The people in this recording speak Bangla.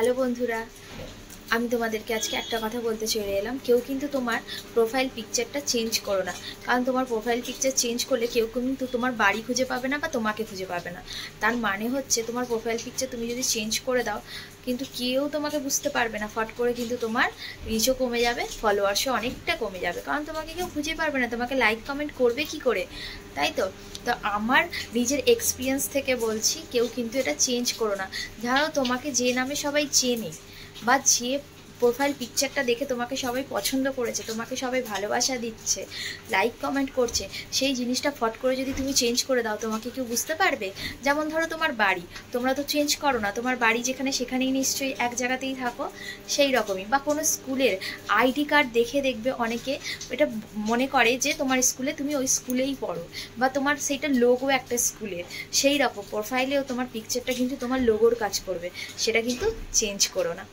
হ্যালো বন্ধুরা, আমি তোমাদেরকে আজকে একটা কথা বলতে চলে এলাম। কেউ কিন্তু তোমার প্রোফাইল পিকচারটা চেঞ্জ করো না, কারণ তোমার প্রোফাইল পিকচার চেঞ্জ করলে কেউ কিন্তু তোমার বাড়ি খুঁজে পাবে না বা তোমাকে খুঁজে পাবে না। তার মানে হচ্ছে তোমার প্রোফাইল পিকচার তুমি যদি চেঞ্জ করে দাও, কিন্তু কেউ তোমাকে বুঝতে পারবে না। ফট করে কিন্তু তোমার রিচও কমে যাবে, ফলোয়ার্সও অনেকটা কমে যাবে, কারণ তোমাকে কেউ খুঁজে পারবে না, তোমাকে লাইক কমেন্ট করবে কি করে, তাই তো। তো আমার নিজের এক্সপিরিয়েন্স থেকে বলছি, কেউ কিন্তু এটা চেঞ্জ করো না। ধরো তোমাকে যে নামে সবাই চেনে বা যে প্রোফাইল পিকচারটা দেখে তোমাকে সবাই পছন্দ করেছে, তোমাকে সবাই ভালোবাসা দিচ্ছে, লাইক কমেন্ট করছে, সেই জিনিসটা ফট করে যদি তুমি চেঞ্জ করে দাও, তোমাকে কেউ বুঝতে পারবে? যেমন ধরো তোমার বাড়ি, তোমরা তো চেঞ্জ করো না, তোমার বাড়ি যেখানে সেখানেই নিশ্চয়ই এক জায়গাতেই থাকো, সেই রকমই। বা কোনো স্কুলের আইডি কার্ড দেখে দেখবে অনেকে এটা মনে করে যে তোমার স্কুলে তুমি ওই স্কুলেই পড়ো, বা তোমার সেইটা লোগো একটা স্কুলের, সেই রকম প্রোফাইলেও তোমার পিকচারটা কিন্তু তোমার লোগোর কাজ করবে। সেটা কিন্তু চেঞ্জ করো না।